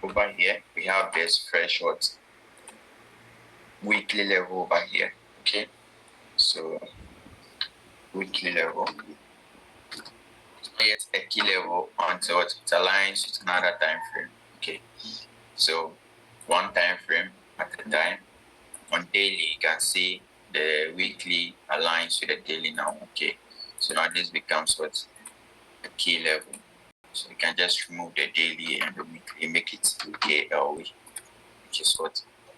over here we have this fresh weekly level over here. Okay, so weekly level, yet a key level until it aligns with another time frame. Okay, so one time frame at a time. On daily, you can see the weekly aligns with the daily now. Okay, so now this becomes a key level. So you can just remove the daily and the weekly, make it KLW, which is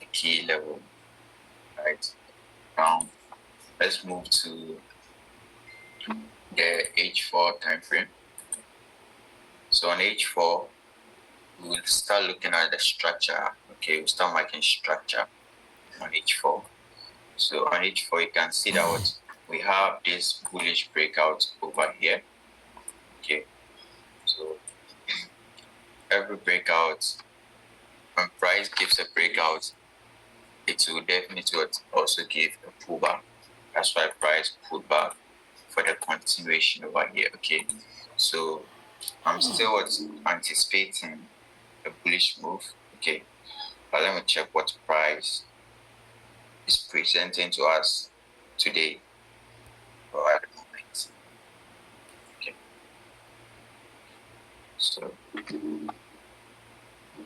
a key level. Right now, let's move to the H4 time frame. So on H4, we will start looking at the structure. Okay, we'll start marking structure on H4. So on H4, you can see that we have this bullish breakout over here. Okay, so every breakout, when price gives a breakout, it will definitely also give a pullback. That's why price pulled back for the continuation over here. Okay, so I'm still anticipating a bullish move. Okay, but let me check what price is presenting to us today or at the moment. Okay, so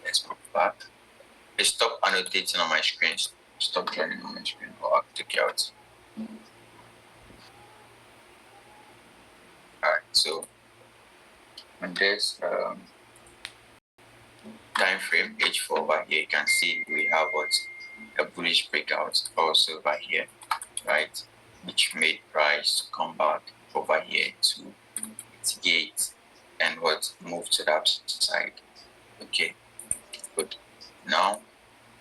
let's move back. Stop annotating on my screen. Stop drawing on my screen, or I'll take it out. Alright, so on this time frame H4 over here, you can see we have a bullish breakout also over here, right? Which made price come back over here to mitigate and move to the upside. Okay, good. Now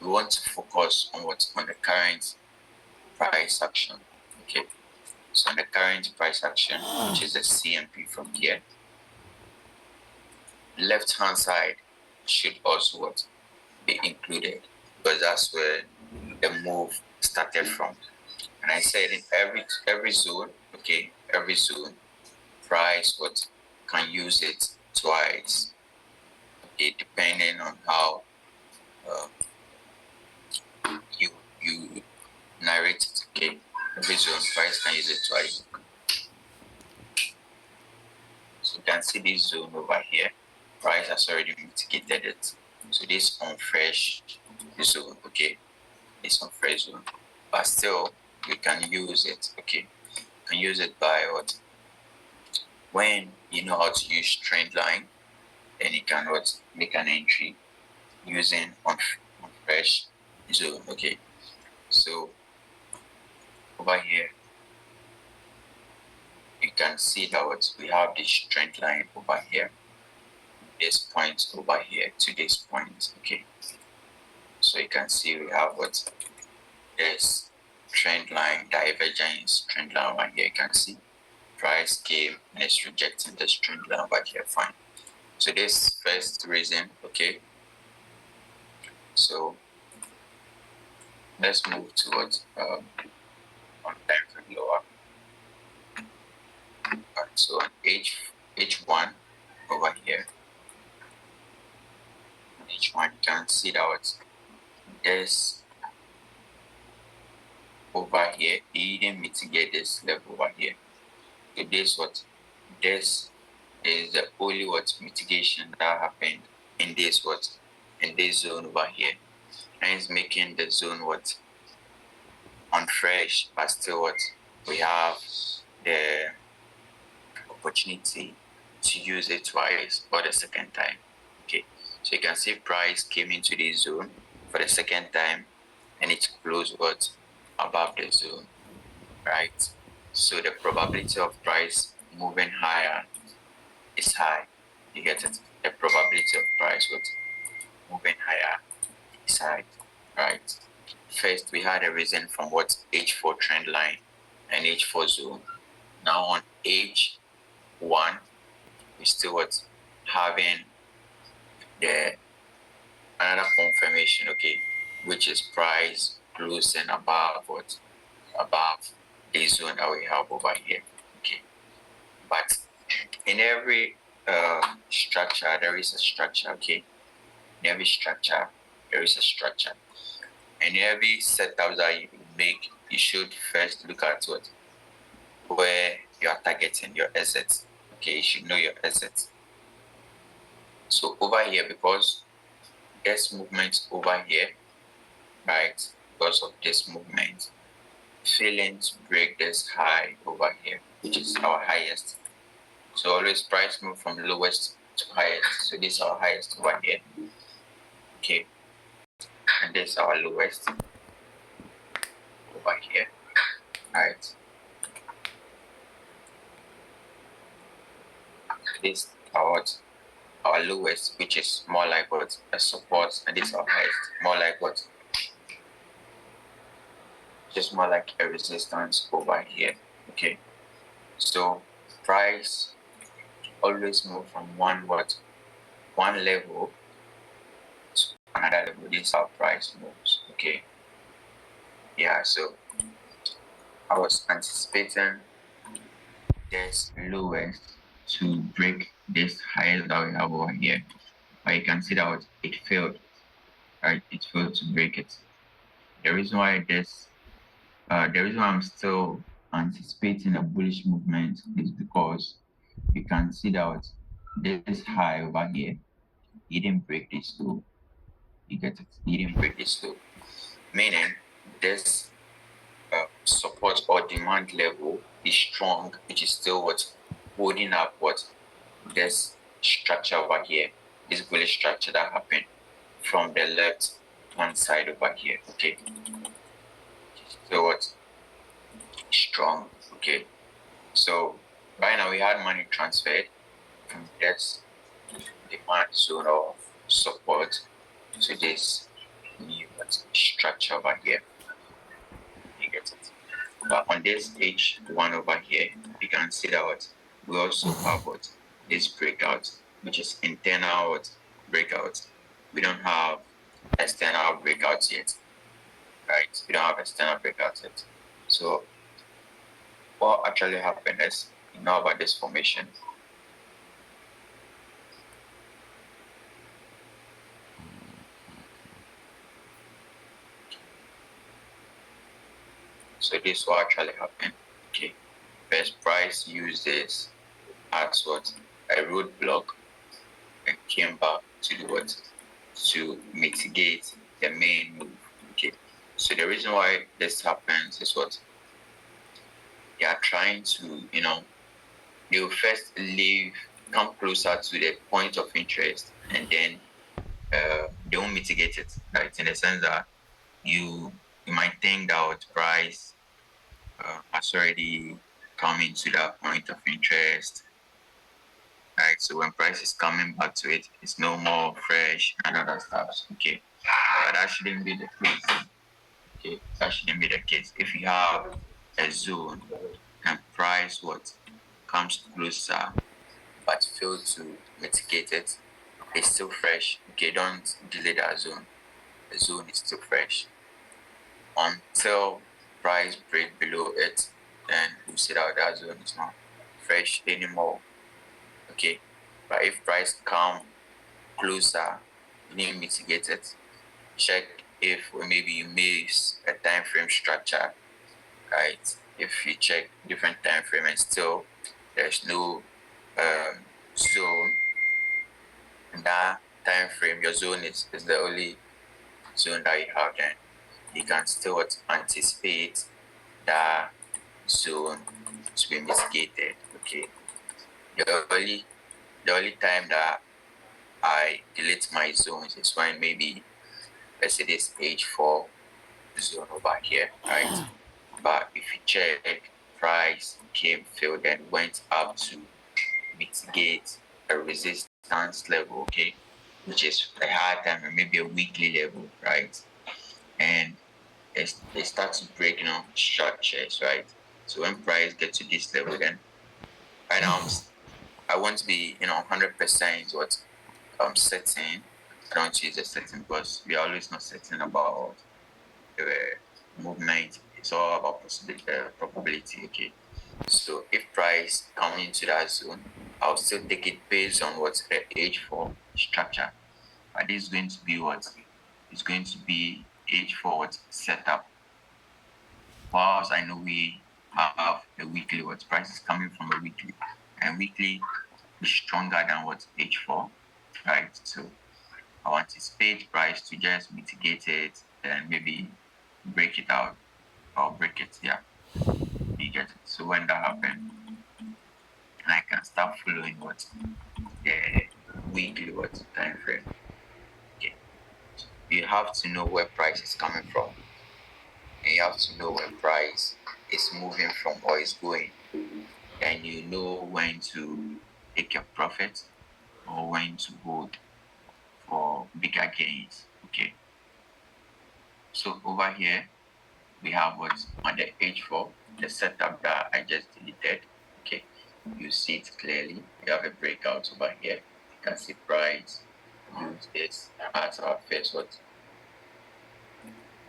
we want to focus on on the current price action. Okay, so on the current price action, which is the CMP from here, left hand side should also be included, because that's where the move started from. And I said in every zone, okay, every zone, price can use it twice, okay, depending on how you narrate it. Okay, every zone price can use it twice. So you can see this zone over here, price has already mitigated it. So this on fresh zone, okay, this on fresh zone, but still we can use it. Okay, you can use it by when you know how to use trend line, then you can make an entry using on fresh zone. Okay, so over here you can see that we have this trend line over here, this point over here to this point. Okay, so you can see we have this trend line, divergence trend line over here. You can see price came and it's rejecting this trend line over here. Fine. So this first reason, okay. So let's move towards on time frame lower. So on H1 over here, H1 you can see that this over here, it didn't mitigate this level over here. So this is the only mitigation that happened in this zone over here, and it's making the zone on fresh, but still we have the opportunity to use it twice or the second time. Okay, so you can see price came into this zone for the second time and it closed above the zone, right? So the probability of price moving higher is high. You get it? The probability of price moving higher is high, right? First, we had a reason from H4 trend line and H4 zone. Now on H1, we still having another confirmation, okay, which is price closing above the zone that we have over here. Okay, but in every structure there is a structure. Okay, In every structure, there is a structure. And in every setup that you make, you should first look at where you are targeting your assets. Okay, you should know your assets. So over here, because there's movement over here, right? Because of this movement, failing to break this high over here, which is our highest. So always price move from lowest to highest. So this is our highest over here. Okay. And this is our lowest over here. Right. This is our lowest, which is more like a support, and this is our highest, more like just more like a resistance over here. Okay. So price always move from one level to another level. This is how price moves. Okay. Yeah, so I was anticipating this lowest to break this highest that we have over here. But you can see that it failed. Right? It failed to break it. The reason why I'm still anticipating a bullish movement is because you can see that this high over here, it didn't break this low. You get it? It didn't break this low. Meaning this support or demand level is strong, which is still holding up this structure over here, this bullish structure that happened from the left hand side over here. Okay, so strong. Okay, so right now we had money transferred from this demand zone of support to this new structure over here. You get it? But on this H1 over here, you can see that we also have this breakout, which is internal breakout. We don't have external breakouts yet, right? We don't have external breakouts yet. So what actually happened is, you know about this formation. So this is what actually happened. Okay, first price used this as a roadblock and came back to the to mitigate the main move. Okay, so the reason why this happens is they are trying to, they will first come closer to the point of interest, and then they won't mitigate it, right? In the sense that you might think that price has already come into that point of interest, right? So when price is coming back to it, it's no more fresh and other stuff. Okay, but that shouldn't be the case. Okay, that shouldn't be the case. If you have a zone and price comes closer but fail to mitigate it, it's still fresh. Okay, don't delay that zone. The zone is still fresh until price break below it. Then we see that zone is not fresh anymore. Okay, but if price come closer, you need to mitigate it. Check if maybe you miss a time frame structure, right? If you check different time frame and still there's no zone in that time frame, your zone is the only zone that you have, then you can still anticipate that zone to be mitigated. Okay, the only time that I delete my zones is when maybe, let's say, this H4 zone over here, right? But if you check, price failed and went up to mitigate a resistance level, okay, which is a high time or maybe a weekly level, right? And they start to break, structures, right? So when price gets to this level, then right now I want to be, 100% certain. I don't choose a certain because we are always not certain about the movement. It's all about probability. Okay, so if price come into that zone, I'll still take it based on what's the H4 structure. But this is going to be what? It's going to be H4 setup. Whilst I know we have a weekly what price is coming from a weekly, and weekly is stronger than what H4, right? So I anticipate price to just mitigate it and maybe break it out or break it. Yeah, you get it. So when that happens, I can start following what the weekly what time frame. Okay, you have to know where price is coming from, and you have to know where price is moving from or is going, and you know when to take your profit or when to hold for bigger gains. Okay, so over here we have what's on the H4, the setup that I just deleted. Okay, you see it clearly. You have a breakout over here. You can see price use this as our first what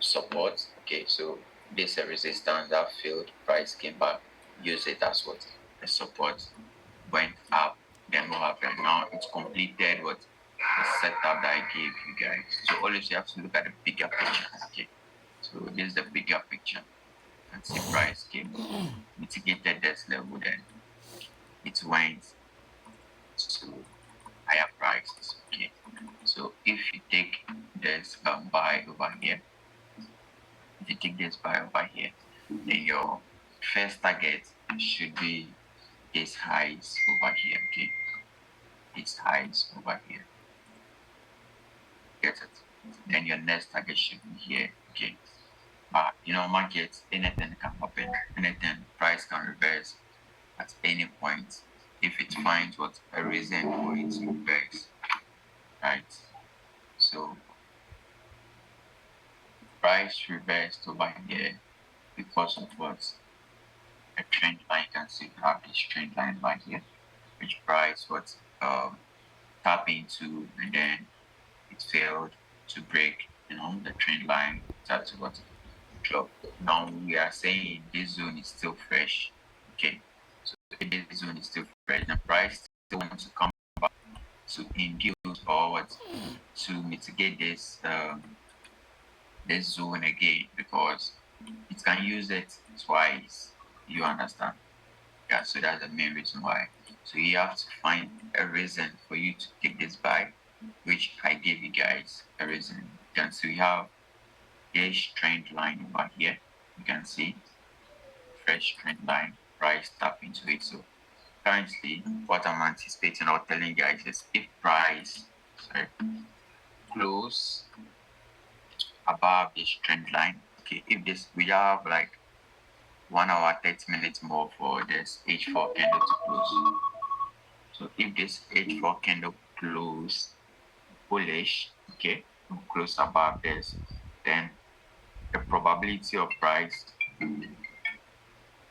support. Okay, so this a resistance that failed, price came back, use it as what a support, went up, then what happened? Now it's completed what the setup that I gave you guys. So always you have to look at the bigger picture. Okay, so this is the bigger picture. And see price came, mitigated this level, then it went to higher prices. Okay, so if you take this buy over here, if you take this buy over here, then your first target should be these highs over here. Okay, these highs over here. Get it? Then your next target should be here. Okay, but markets, anything can happen. Anything, price can reverse at any point if it finds what a reason for it to reverse, right? So price reversed over here because of what a trend line. You can see we have this trend line right here, which price what tap into, and then it failed to break the trend line. That's what drop. Now we are saying this zone is still fresh. Okay, so this zone is still fresh. The price still wants to come back to induce or what to mitigate this this zone again, because it can use it twice. You understand? Yeah, so that's the main reason why. So you have to find a reason for you to take this buy, which I gave you guys a reason. Then so we have this trend line over here. You can see fresh trend line, price tap into it. So currently what I'm anticipating or telling you guys is if price close above this trend line, okay, if this we have like 1 hour 30 minutes more for this H4 candle to close. So if this H4 candle close bullish, okay, close above this, then the probability of price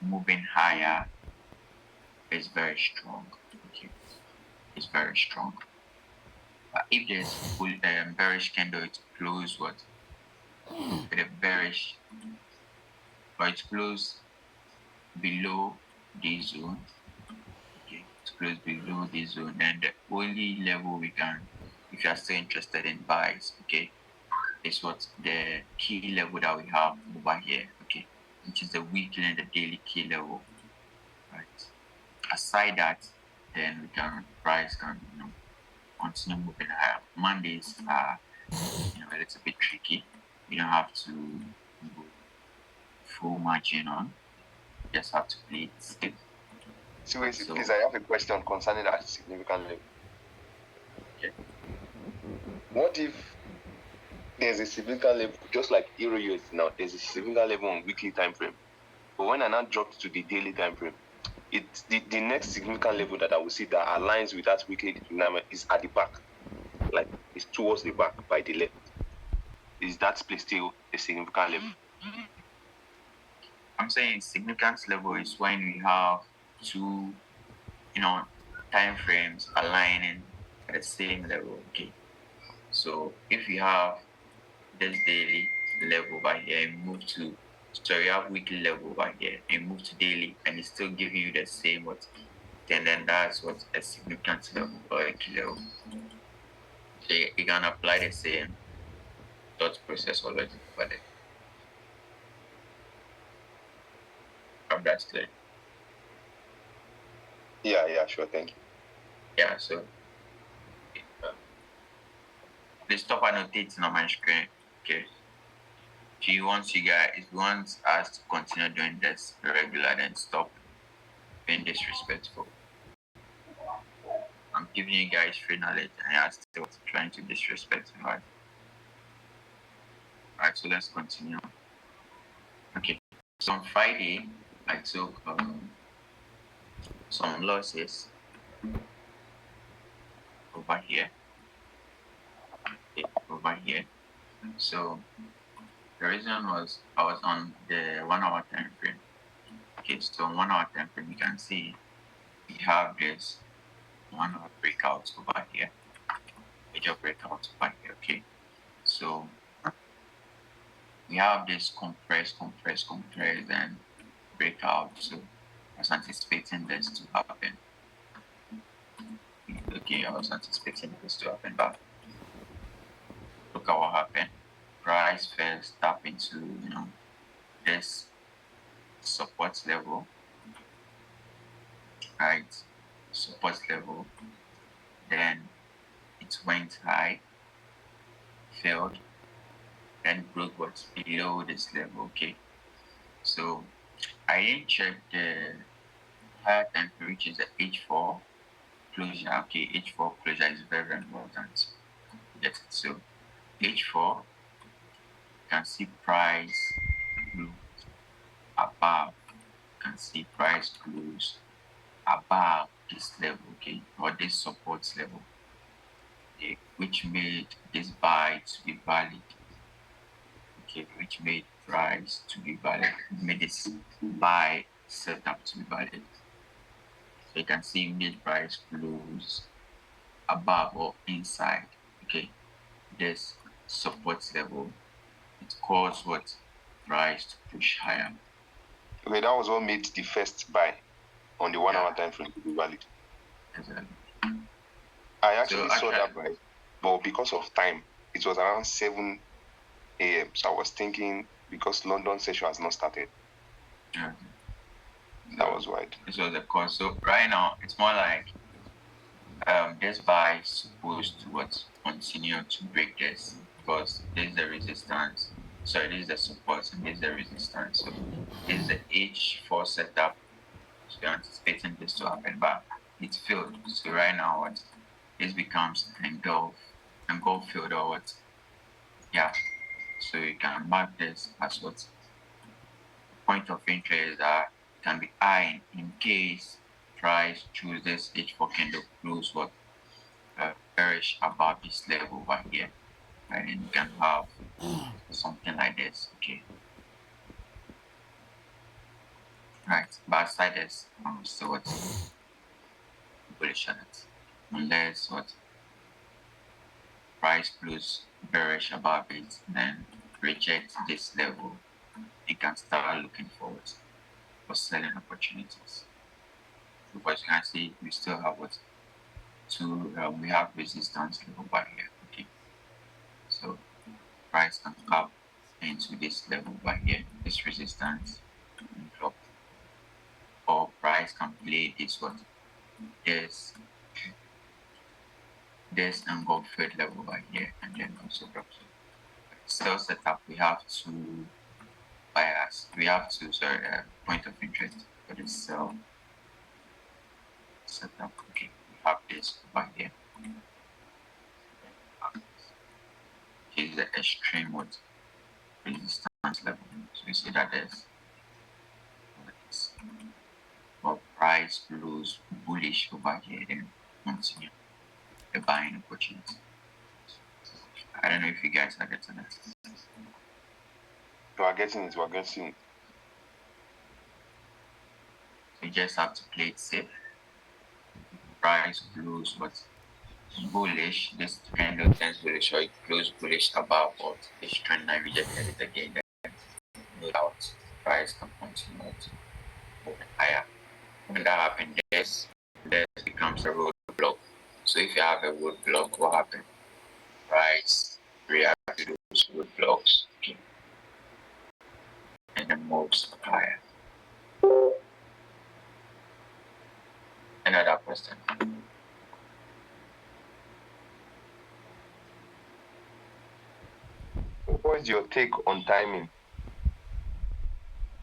moving higher is very strong. Okay, it's very strong. But if this bearish candle is close what with a bearish, or it's close below this zone, okay, it's close below this zone, then the only level we can, if you are still interested in buys, okay, is what the key level that we have over here, okay, which is the weekly and the daily key level, right? Aside that, then we can price can continue moving higher. Mondays are a little bit tricky. You don't have to go full margin on. You just have to play it safe. So, please, I have a question concerning that significant level. Okay. What if there's a significant level, just like Euro USD now, there's a significant level on weekly time frame, but when I now dropped to the daily time frame, it's the next significant level that I will see that aligns with that weekly dynamic is at the back, like it's towards the back by the left. Is that place still a significant level? I'm saying significant level is when we have two, time frames aligning at the same level. Okay. So if you have this daily level over here and move to, so you have weekly level over here and move to daily, and it's still giving you the same what, then that's what a significant level or a key level. So you can apply the same thought process or logic over there. Hope that's clear. Yeah, sure, thank you. Yeah, so please stop annotating on my screen. Okay. If you want us to continue doing this regular, then stop being disrespectful. I'm giving you guys free knowledge and you're still trying to disrespect me, right? Alright, so let's continue. Okay. So on Friday, I took some losses over here. Okay, over here. So the reason was I was on the 1 hour time frame. Okay, so on 1 hour time frame, you can see we have this 1 hour breakout over here, major breakout over here. Okay, so we have this compress, and breakout. So I was anticipating this to happen. Okay, I was anticipating this to happen, but look at what happened. Price first tap into this support level, right? Support level. Then it went high, failed, then broke what's below this level. Okay, so I didn't check the higher time frame, which is the H4 closure. Okay, H4 closure is very, very important. Get it? So H4, you can see price close above. You can see price close above this level, okay, or this support level, okay, which made this buy to be valid. Okay, which made price to be valid, made this buy setup to be valid. So you can see mid price close above or inside, okay, this support level. It caused what? Price to push higher. Okay, that was what made the first buy on the 1 hour time frame to be valid. Exactly. I actually saw that buy, but because of time, it was around 7 a.m. So I was thinking because London session has not started. Okay. That was why. This was the cause. So right now it's more like this buy is supposed to what continue to break this because this is the resistance. So this is the support and this is the resistance. So this is the H4 setup. So you're anticipating this to happen, but it failed. So right now what this becomes engulf field or what? Yeah. So you can mark this as what point of interest that can be high in case price chooses H4 candle close what bearish above this level over here, right? And you can have something like this, okay? Right, but aside this, so what bullish on it, unless what price close bearish above it, then reject this level, you can start looking forward for selling opportunities. Because you can see we still have what we have resistance level over here, okay? So price can come into this level over here, this resistance, and drop, or price can play this what this engulfing level over here, and then also drop. So sell setup, we have to bias, we have to point of interest for this sell setup. Okay, we have this over here. This is the extreme what resistance level. So you see that there's or price close bullish over here, then continue the buying opportunity. I don't know if you guys are getting it. We are getting it. So you just have to play it safe. Price close what bullish, this candle turns bullish, or it close bullish above what this trend line rejected it again, then no doubt price can continue to move higher. When that happens, this becomes a roadblock. So if you have a roadblock, what happens? price react to those roadblocks, okay, and then moves higher. Another question. What is your take on timing?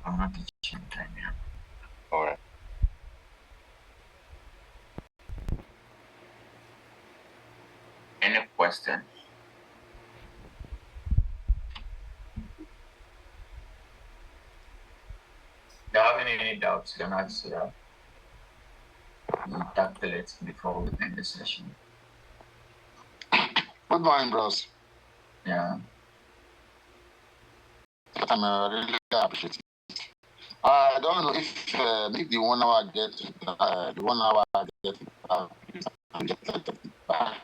I'm not teaching timing. All right. Any question? Do you have any doubts? You can ask that. We'll tackle it before we end the session. Good morning, bros. Yeah. I'm really appreciate it. I don't know if the 1 hour get the 1 hour get back.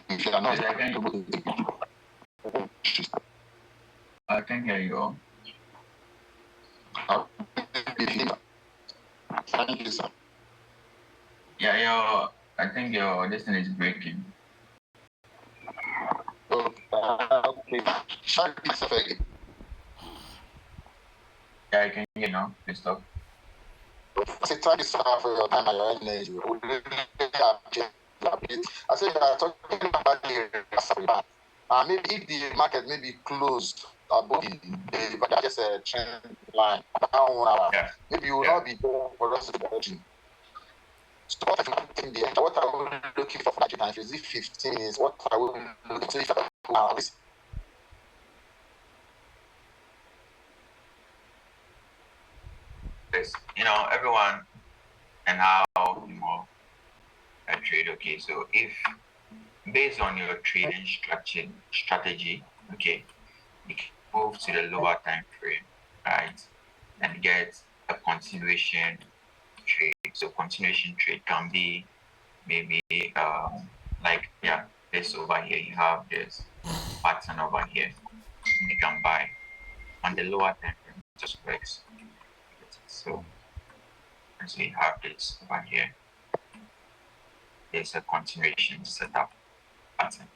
If you are not able to take it, I can hear you. Thank you, sir. Yeah, I think your distance is breaking. Okay. Sorry, Mr. Feggy. Yeah, I can hear you now. Please stop. I say thank you, sir, for your time and your energy. We really appreciate it. I say you are talking about the maybe if the market may be closed above the just a trend line down 1 hour, maybe you will not be there for us to do. So what are we looking there? What are we looking for that time? Is it 15 minutes? What are we looking for? So if everyone and how a trade. Okay, so if based on your trading strategy, okay, you can move to the lower time frame, right, and get a continuation trade. So continuation trade can be maybe like this over here. You have this pattern over here. You can buy on the lower time frame, just breaks. So you have this over here. There's a continuation setup pattern.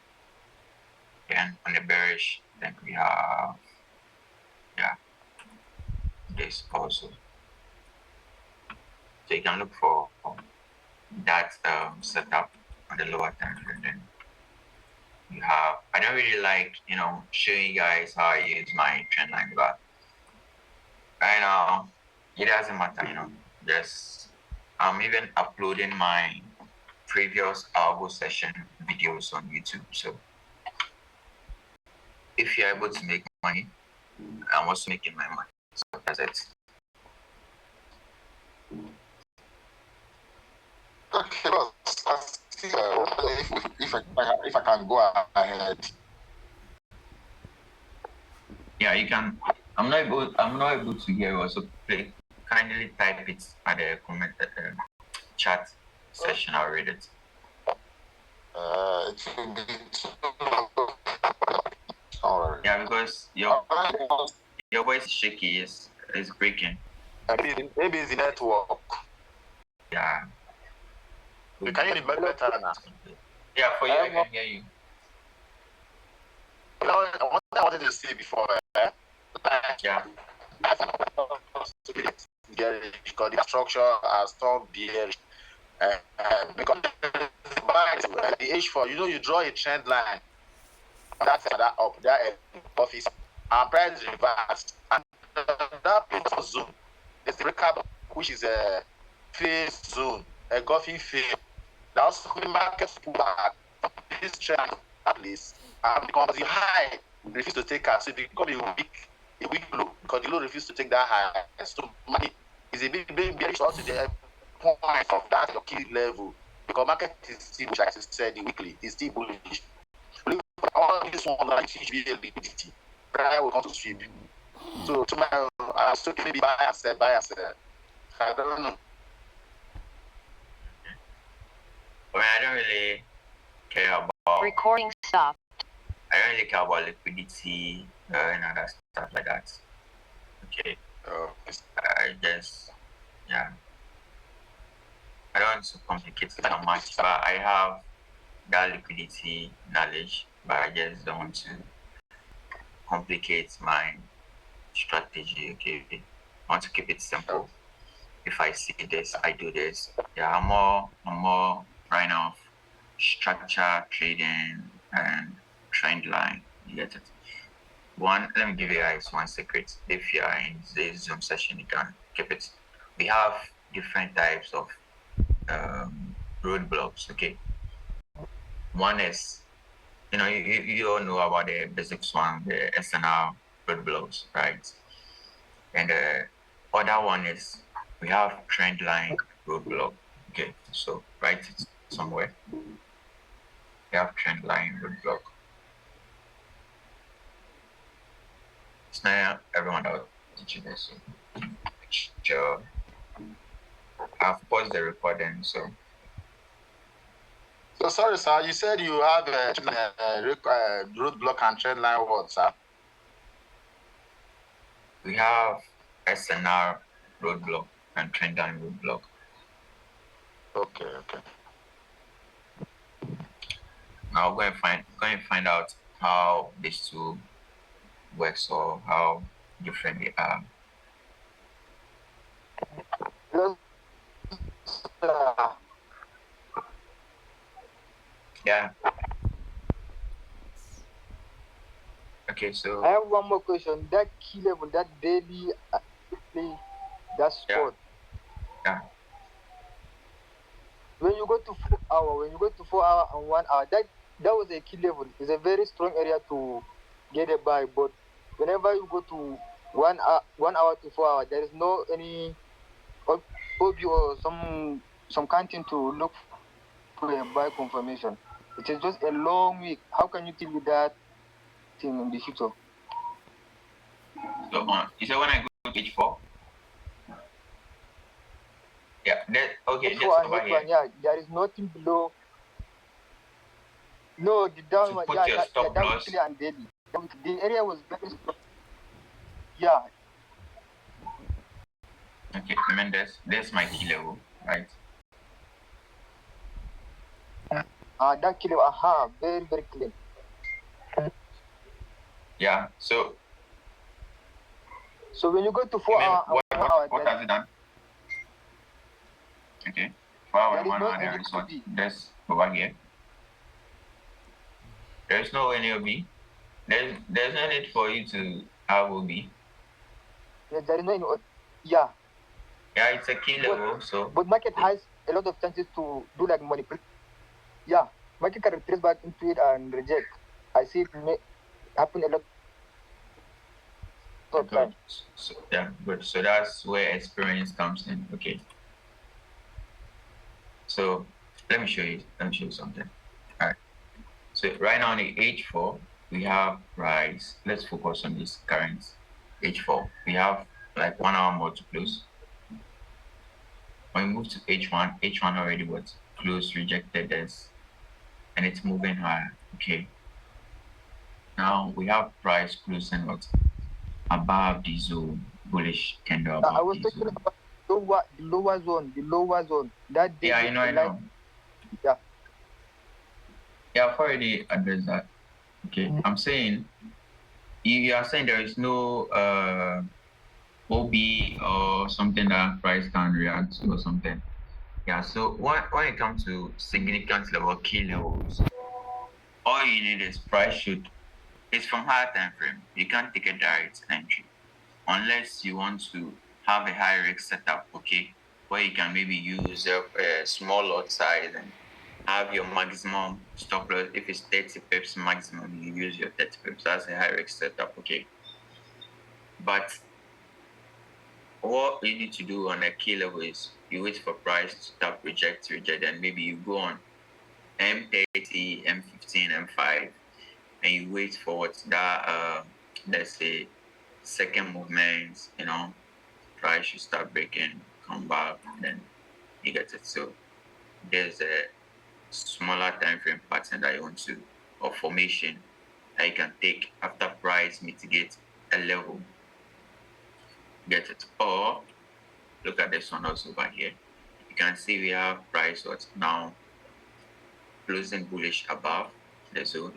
And on the bearish, then we have this also. So you can look for that setup on the lower time frame. Then you have, I don't really like showing you guys how I use my trend line, but right now it doesn't matter, just I'm even uploading my previous algo session videos on YouTube. So if you're able to make money, I'm also making my money. So that's it. okay, well, if I can go ahead. Yeah, you can. I'm not able to hear you. So please kindly type it at the comment chat section. I'll read it. It will be too long. Yeah, because your voice is shaky. It's breaking. Maybe it's the network. Yeah. You can hear me better now. Yeah, for you, I can hear you. What I wanted to say before, yeah. Because the structure has not bearish. Because the H4, you draw a trend line. That's that up, that office, and price reverse. And that zone, there's the recap, which is a phase zone, a engulfing phase. That's the market pull back. This trend at least, because the high refuse to take us, so it becomes a weak low because the low refuse to take that high. So money is a big bearish also the point of that your key level because market is still, like I said, the weekly is still bullish. All this one like huge liquidity, price will come to sweep. So to my, I still maybe buy and sell. I don't know. I don't really care about recording stop. I don't really care about liquidity and other stuff like that. Okay. I just I don't want to complicate it so much, but I have that liquidity knowledge, but I just don't want to complicate my strategy. Okay, I want to keep it simple. If I see this, I do this. Yeah, I'm more right now of structure trading and trend line. You get it? Let me give you guys one secret. If you are in this Zoom session, you can keep it. We have different types of roadblocks. Okay, one is, you all know about the basics one, the SNR roadblocks, right? And the other one is we have trend line roadblock. Okay, so write it somewhere. We have trend line roadblock. It's not everyone that will teach you this. So make sure I've paused the recording. So sorry, sir. You said you have a roadblock and trend line. What, sir? we have SNR roadblock and trend line roadblock. Okay. Now go and find out how these two works or how different they are. Yeah. Okay, so I have one more question. That key level, that daily, that spot. Yeah. When you go to 4 hour and 1 hour, that was a key level. It's a very strong area to get a buy. But whenever you go to 1 hour to 4 hour, there is no any OB or some content to look for a buy confirmation. It is just a long week. How can you deal with that thing in the future? So you said when I go to H4? Yeah, okay, H4 just and over here. H1, yeah, there is nothing below. No, the down one, Put your stop that loss. weekly and daily. The area was very strong. Yeah. Okay, there's my key level, right? That key level, very, very clean. Yeah, so when you go to 4 hour and 1 hour, what has it done? Okay, 4 hour and 1 hour, there is what? That's over here. There's no NLB. There's no need for you to have OB. Yeah, there is no yeah. Yeah, it's a key level, so. But market has a lot of chances to do like manipulate. Yeah, market can retrace back into it and reject. I see it happen a lot of times. So, yeah, good. So that's where experience comes in. Okay. So let me show you something. All right. So right now on the H4, we have price. Let's focus on this current H4. We have like 1 hour more to close. When we move to H1, H1 already was close, rejected this, and it's moving higher. Okay. Now we have price closing what above the zone, bullish candle above. I was talking about the lower zone. That yeah, I know. Yeah. Yeah, I've already addressed that. Okay, I'm saying you are saying there is no OB or something that price can react to or something. Yeah, so when it comes to significant level, key levels, all you need is it's from higher time frame. You can't take a direct entry unless you want to have a high risk setup, okay, where you can maybe use a small lot size and have your maximum stop loss. If it's 30 pips maximum, you use your 30 pips. That's a high risk setup, okay. But what you need to do on a key level is you wait for price to stop, reject, and maybe you go on M30, M15, M5, and you wait for what's that, let's say, second movement, price should start breaking, come back, and then you get it. So there's a smaller time frame pattern that you want to, or formation that you can take after price mitigate a level. Get it? Or look at this one also over here. You can see we have price what now closing bullish above the zone.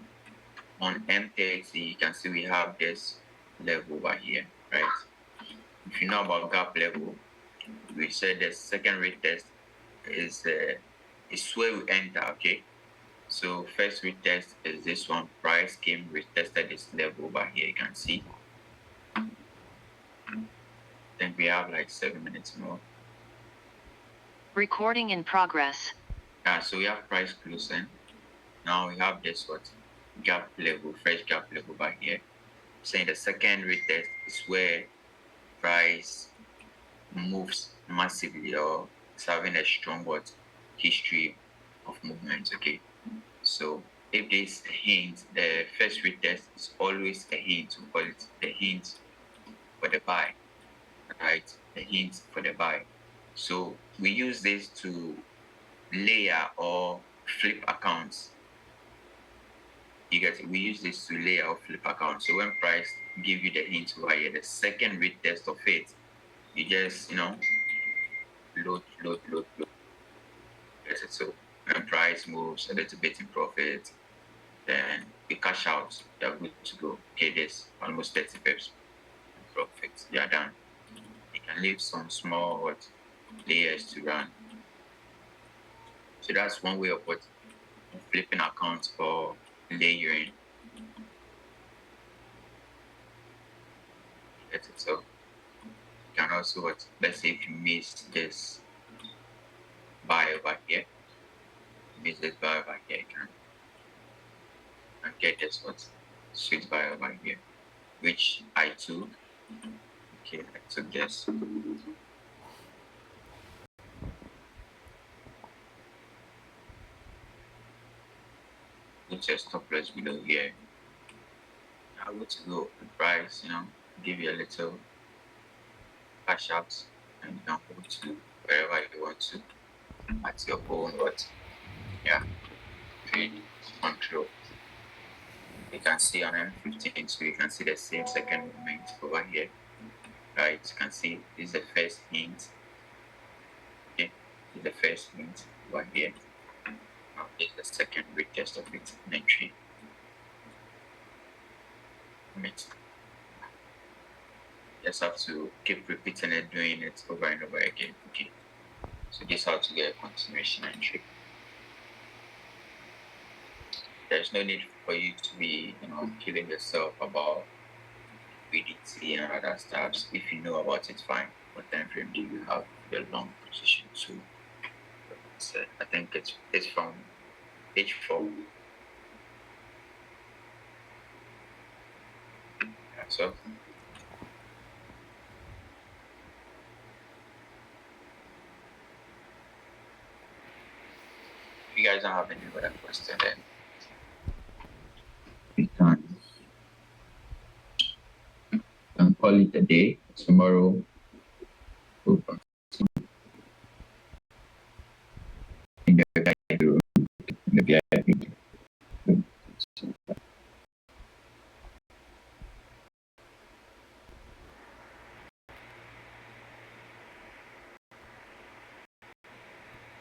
On M30, you can see we have this level over here, right? If you know about gap level, we said the second retest is where we enter, okay? So first retest is this one. Price came, retested this level over here, you can see. Then we have like 7 minutes more. Recording in progress. So we have price closing. Now we have this what gap level, fresh gap level over here. Saying the second retest is where price moves massively or it's having a strong what history of movement. Okay, so if this hint, the first retest is always a hint. We call it the hint for the buy, right? The hint for the buy. So we use this to layer or flip accounts. You get it? We use this to layer or flip accounts. So when price give you the hint over here, the second retest of it, you just load. Get it? So when price moves a little bit in profit, then you cash out. You're good to go. Okay, this almost 30 pips in profit. You're done. You can leave some small layers to run. So that's one way of flipping accounts or layering. Get it? So you can also let's say if you miss this buy over here, miss this buy over here, you can get this sweet buy over here, which I took. Okay, I took this. Put your stop loss below here. I go to go the price, give you a little cash out, and you can go to wherever you want to at your own trade control. You can see on M15, so you can see the same second movement over here, right? You can see this is the first hint. Okay, this is the first hint over here. Now this is the second retest of it, entry. Just have to keep repeating it, doing it over and over again. Okay, so this is how to get a continuation entry. There's no need for you to be killing yourself about liquidity and other stuff. If you know about it, fine. What time frame do you have your long position to? So I think it's from H4. Yeah, so if you guys don't have any other question, then we can call it a day. Tomorrow we'll